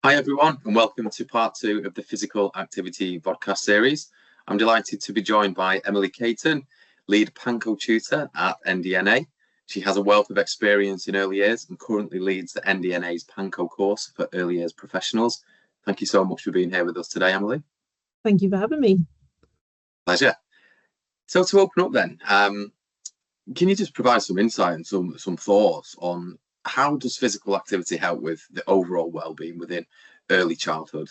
Hi everyone, and welcome to part 2 of the Physical Activity vodcast series. I'm delighted to be joined by Emalee Caton, lead PANCo Tutor at NDNA. She has a wealth of experience in early years and currently leads the NDNA's PANCo course for early years professionals. Thank you so much for being here with us today, Emalee. Thank you for having me. Pleasure. So to open up then, can you just provide some insight and some thoughts on how does physical activity help with the overall well-being within early childhood?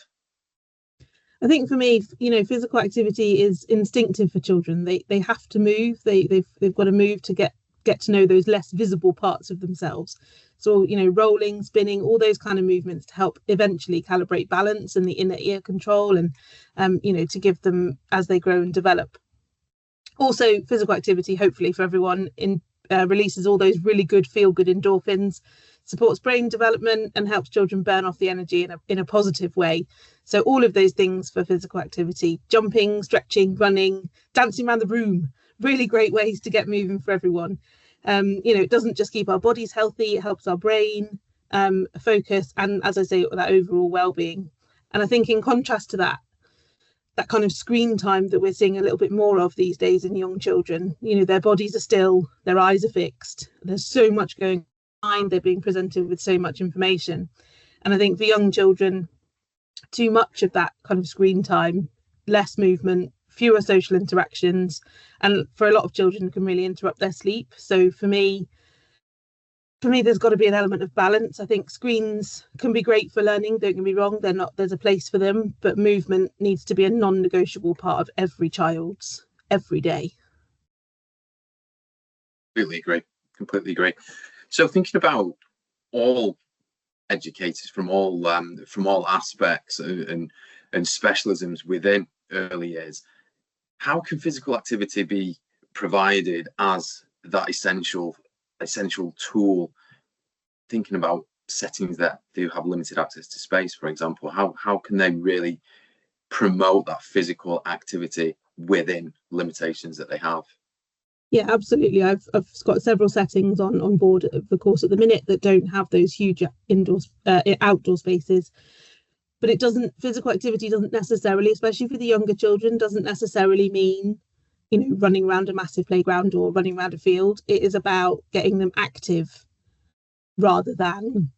I think for me, physical activity is instinctive for children. They have to move. They've got to move to get to know those less visible parts of themselves. So, rolling, spinning, all those kind of movements to help eventually calibrate balance and the inner ear control and, to give them as they grow and develop. Also, physical activity, hopefully for everyone, releases all those really good feel-good endorphins, supports brain development and helps children burn off the energy in a positive way. So all of those things for physical activity: jumping, stretching, running, dancing around the room, really great ways to get moving for everyone. It doesn't just keep our bodies healthy, it helps our brain focus and, as I say, that overall well-being. And I think in contrast to that kind of screen time that we're seeing a little bit more of these days in young children, their bodies are still, their eyes are fixed, there's so much going on, they're being presented with so much information. And I think for young children, too much of that kind of screen time, less movement, fewer social interactions, and for a lot of children can really interrupt their sleep. So for me, there's got to be an element of balance. I think screens can be great for learning, don't get me wrong, there's a place for them, but movement needs to be a non-negotiable part of every child's every day. Completely agree. So thinking about all educators from all aspects and specialisms within early years, how can physical activity be provided as that essential tool, thinking about settings that do have limited access to space, for example? How can they really promote that physical activity within limitations that they have? Yeah, absolutely. I've got several settings on board of the course at the minute that don't have those huge outdoor spaces. But physical activity doesn't necessarily, especially for the younger children, doesn't necessarily mean running around a massive playground or running around a field. It is about getting them active rather than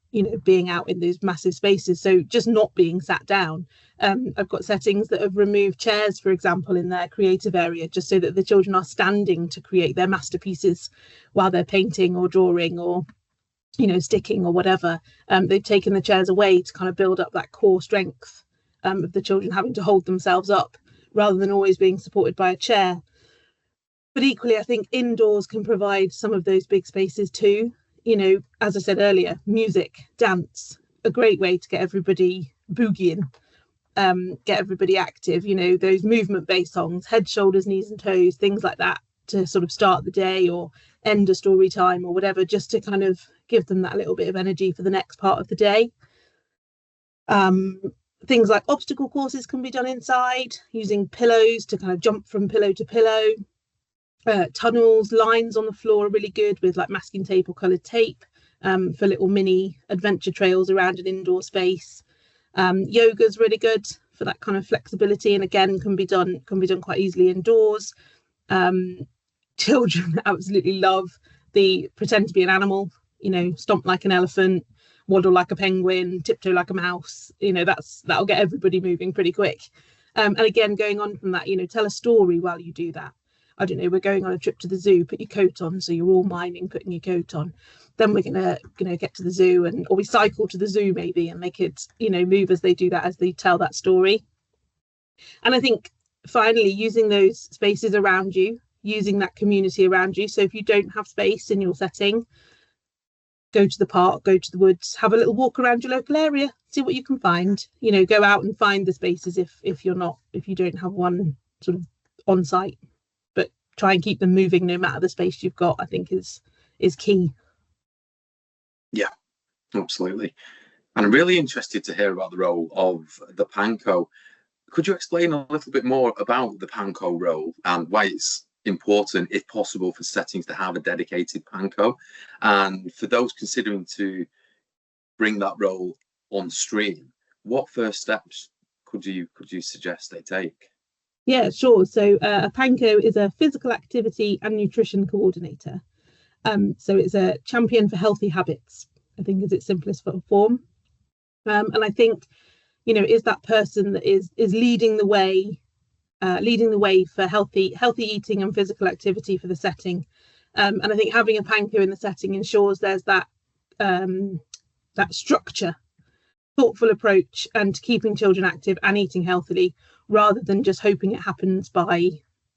being out in those massive spaces. So just not being sat down. I've got settings that have removed chairs, for example, in their creative area, just so that the children are standing to create their masterpieces while they're painting or drawing or sticking or whatever. They've taken the chairs away to kind of build up that core strength of the children having to hold themselves up rather than always being supported by a chair. But equally, I think indoors can provide some of those big spaces too. As I said earlier, music, dance, a great way to get everybody boogieing, get everybody active, those movement-based songs, head, shoulders, knees and toes, things like that, to sort of start the day or end a story time or whatever, just to kind of give them that little bit of energy for the next part of the day. Things like obstacle courses can be done inside, using pillows to kind of jump from pillow to pillow. Tunnels, lines on the floor are really good with like masking tape or coloured tape for little mini adventure trails around an indoor space. Yoga's really good for that kind of flexibility, and again can be done quite easily indoors. Children absolutely love the pretend to be an animal, stomp like an elephant, waddle like a penguin, tiptoe like a mouse. That'll get everybody moving pretty quick. And again, going on from that, tell a story while you do that. I don't know, we're going on a trip to the zoo, put your coat on, so you're all miming putting your coat on. Then we're gonna get to the zoo, or we cycle to the zoo maybe, and make it move as they do that, as they tell that story. And I think finally, using those spaces around you, using that community around you. So if you don't have space in your setting, go to the park, go to the woods, have a little walk around your local area, see what you can find. Go out and find the spaces if you don't have one sort of on site. Try and keep them moving no matter the space you've got, I think is key. Yeah, absolutely. And I'm really interested to hear about the role of the PANCo. Could you explain a little bit more about the PANCo role and why it's important, if possible, for settings to have a dedicated PANCo? And for those considering to bring that role on stream, what first steps could you suggest they take? Yeah, sure. So a PANCo is a physical activity and nutrition coordinator. So it's a champion for healthy habits, I think, is its simplest form. And I think, is that person that is leading the way for healthy eating and physical activity for the setting. And I think having a PANCo in the setting ensures there's that structure, thoughtful approach, and keeping children active and eating healthily, rather than just hoping it happens by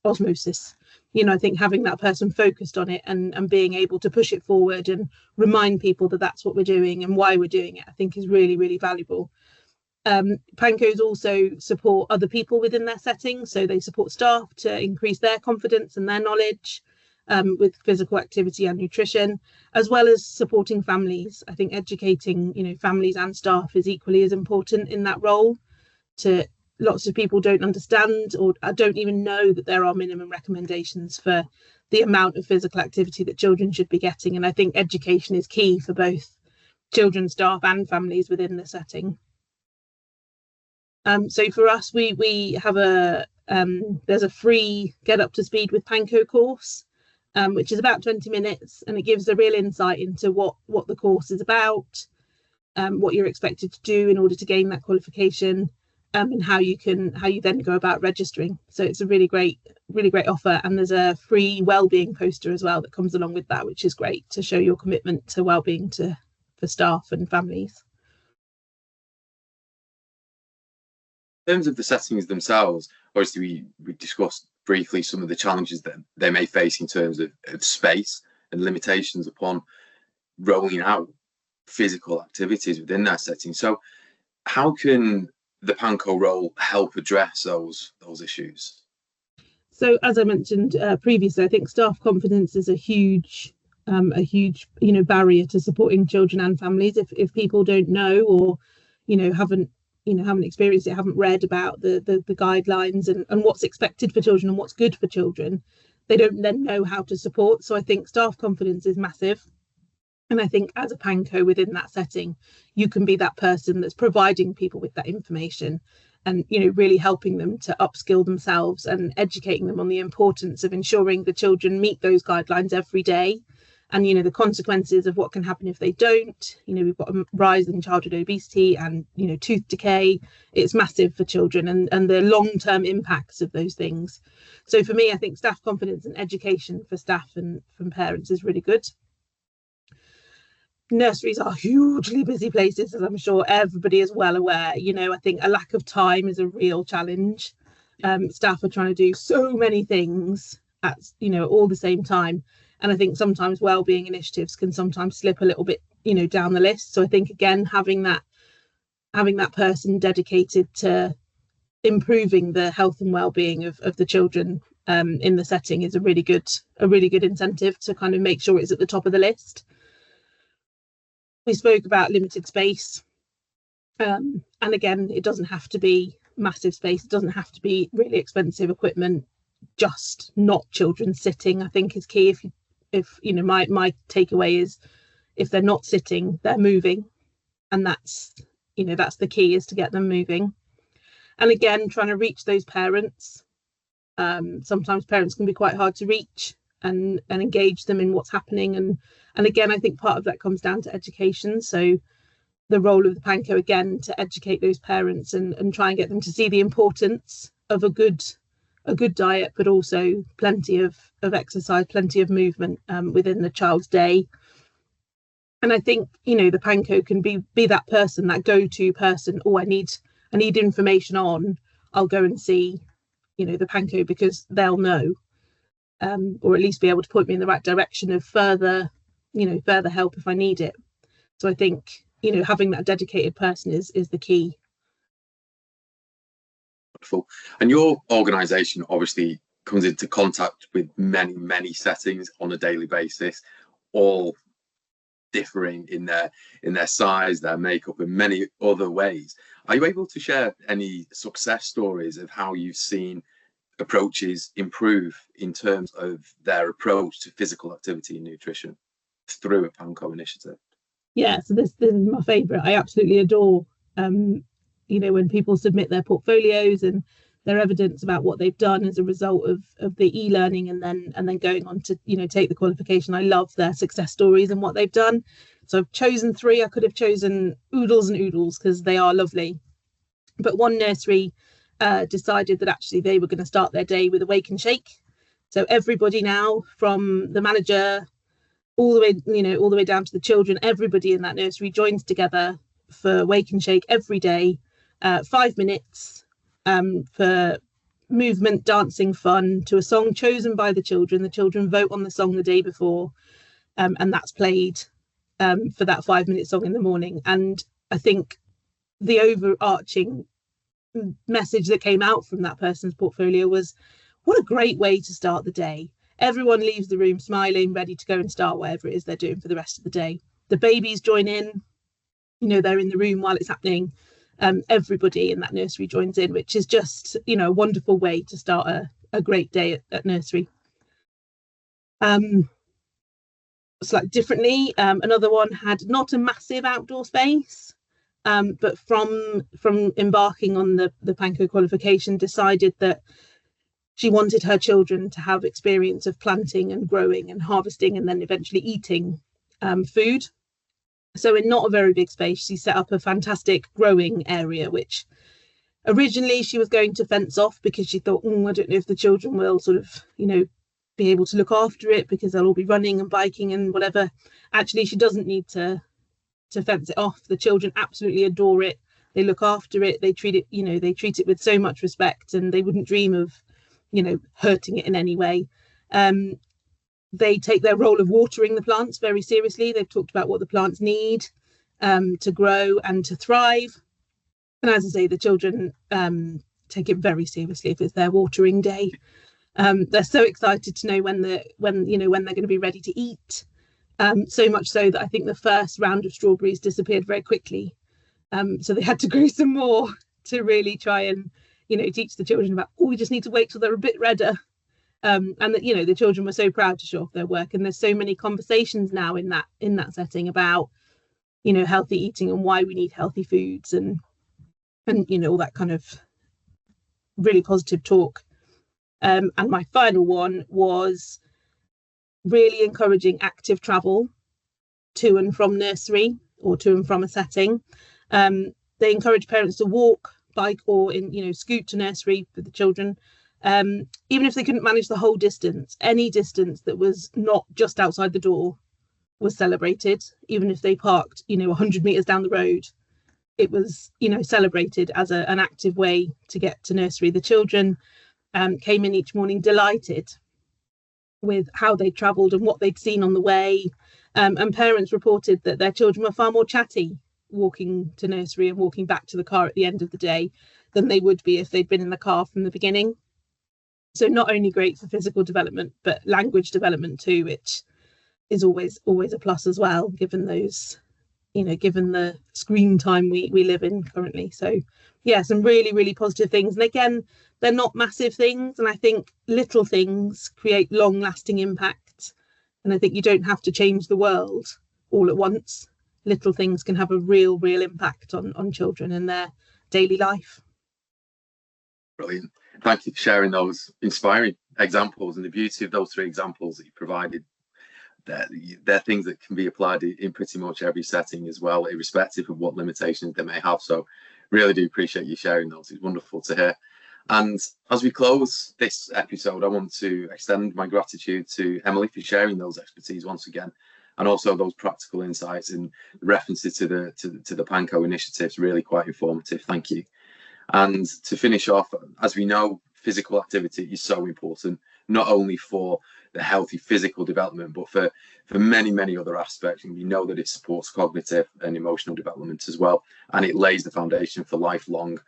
osmosis. I think having that person focused on it and being able to push it forward and remind people that that's what we're doing and why we're doing it, I think is really, really valuable. PANCos also support other people within their setting, so they support staff to increase their confidence and their knowledge with physical activity and nutrition, as well as supporting families. I think educating, families and staff is equally as important in that role. Lots of people don't understand or don't even know that there are minimum recommendations for the amount of physical activity that children should be getting. And I think education is key for both children, staff and families within the setting. So for us, we have there's a free Get Up to Speed with PANCo course, which is about 20 minutes, and it gives a real insight into what the course is about, what you're expected to do in order to gain that qualification, and how you then go about registering. So it's a really great offer, and there's a free wellbeing poster as well that comes along with that, which is great to show your commitment to wellbeing for staff and families. In terms of the settings themselves, obviously we discussed briefly some of the challenges that they may face in terms of space and limitations upon rolling out physical activities within their setting. So how can the PANCo role help address those issues? So as I mentioned previously, I think staff confidence is a huge barrier to supporting children and families. If people don't know or haven't experienced it, haven't read about the guidelines and what's expected for children and what's good for children, they don't then know how to support. So I think staff confidence is massive. And I think as a PANCo within that setting, you can be that person that's providing people with that information and, really helping them to upskill themselves and educating them on the importance of ensuring the children meet those guidelines every day. And, the consequences of what can happen if they don't. We've got a rise in childhood obesity and, tooth decay. It's massive for children and the long-term impacts of those things. So for me, I think staff confidence and education for staff and from parents is really good. Nurseries are hugely busy places, as I'm sure everybody is well aware. I think a lack of time is a real challenge. Staff are trying to do so many things at, all the same time. And I think sometimes wellbeing initiatives can sometimes slip a little bit, down the list. So I think, again, having that person dedicated to improving the health and wellbeing of the children in the setting is a really good incentive to kind of make sure it's at the top of the list. We spoke about limited space. And again, it doesn't have to be massive space. It doesn't have to be really expensive equipment. Just not children sitting, I think, is key. If my takeaway is if they're not sitting, they're moving, and that's the key, is to get them moving. And again, trying to reach those parents. Sometimes parents can be quite hard to reach and engage them in what's happening. And again, I think part of that comes down to education. So the role of the PANCo, again, to educate those parents and try and get them to see the importance of a good diet, but also plenty of exercise, plenty of movement within the child's day. And I think, the PANCo can be that person, that go-to person. Oh, I need information on, I'll go and see, the PANCo, because they'll know, or at least be able to point me in the right direction of further help if I need it. So I think, having that dedicated person is the key. Wonderful. And your organisation obviously comes into contact with many settings on a daily basis, all differing in their size, their makeup, and many other ways. Are you able to share any success stories of how you've seen approaches improve in terms of their approach to physical activity and nutrition through a PANCo initiative? Yeah, so this is my favourite. I absolutely adore you know, when people submit their portfolios and their evidence about what they've done as a result of the e-learning and then going on to, you know, take the qualification. I love their success stories and what they've done. So I've chosen 3. I could have chosen oodles and oodles because they are lovely. But one nursery decided that actually they were going to start their day with a wake and shake. So everybody now, from the manager all the way, you know, all the way down to the children, everybody in that nursery joins together for wake and shake every day, 5 minutes for movement, dancing, fun to a song chosen by the children. The children vote on the song the day before, and that's played for that 5-minute song in the morning. And I think the overarching message that came out from that person's portfolio was, what a great way to start the day. Everyone leaves the room smiling, ready to go and start whatever it is they're doing for the rest of the day. The babies join in, you know, they're in the room while it's happening. Everybody in that nursery joins in, which is just, you know, a wonderful way to start a great day at nursery. Slightly differently, another one had not a massive outdoor space, but from embarking on the PANCo qualification, decided that she wanted her children to have experience of planting and growing and harvesting and then eventually eating food. So in not a very big space, she set up a fantastic growing area, which originally she was going to fence off because she thought, I don't know if the children will sort of, you know, be able to look after it because they'll all be running and biking and whatever. Actually, she doesn't need to fence it off. The children absolutely adore it. They look after it. They treat it, you know, they treat it with so much respect, and they wouldn't dream of, you know, hurting it in any way. They take their role of watering the plants very seriously. They've talked about what the plants need to grow and to thrive. And as I say, the children take it very seriously if it's their watering day. They're so excited to know when they're going to be ready to eat. So much so that I think the first round of strawberries disappeared very quickly. So they had to grow some more to really try and, you know, teach the children about, we just need to wait till they're a bit redder. And that, you know, the children were so proud to show off their work. And there's so many conversations now in that setting about, you know, healthy eating and why we need healthy foods and you know, all that kind of really positive talk. And my final one was really encouraging active travel to and from nursery or to and from a setting. They encourage parents to walk, bike, or scoot to nursery for the children. Even if they couldn't manage the whole distance, any distance that was not just outside the door was celebrated. Even if they parked, 100 meters down the road, it was, celebrated as an active way to get to nursery. The children came in each morning delighted with how they travelled and what they'd seen on the way. And parents reported that their children were far more chatty walking to nursery and walking back to the car at the end of the day than they would be if they'd been in the car from the beginning. So not only great for physical development, but language development too, which is always a plus as well, given those, given the screen time we live in currently. So yeah, some really, really positive things. And again, they're not massive things. And I think little things create long lasting impact. And I think you don't have to change the world all at once. Little things can have a real impact on children and their daily life. Brilliant. Thank you for sharing those inspiring examples, and the beauty of those 3 examples that you provided. They're things that can be applied in pretty much every setting as well, irrespective of what limitations they may have. So really do appreciate you sharing those. It's wonderful to hear. And as we close this episode, I want to extend my gratitude to Emalee for sharing those expertise once again, and also those practical insights and references to the PANCo initiatives. Really quite informative. Thank you. And to finish off, as we know, physical activity is so important, not only for the healthy physical development, but for many other aspects. And we know that it supports cognitive and emotional development as well. And it lays the foundation for lifelong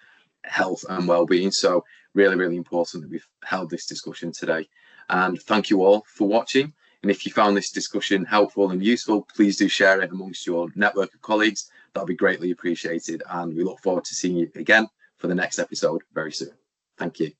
health and well-being. So really important that we've held this discussion today. And thank you all for watching. And if you found this discussion helpful and useful, please do share it amongst your network of colleagues. That'll be greatly appreciated. And we look forward to seeing you again for the next episode very soon. Thank you.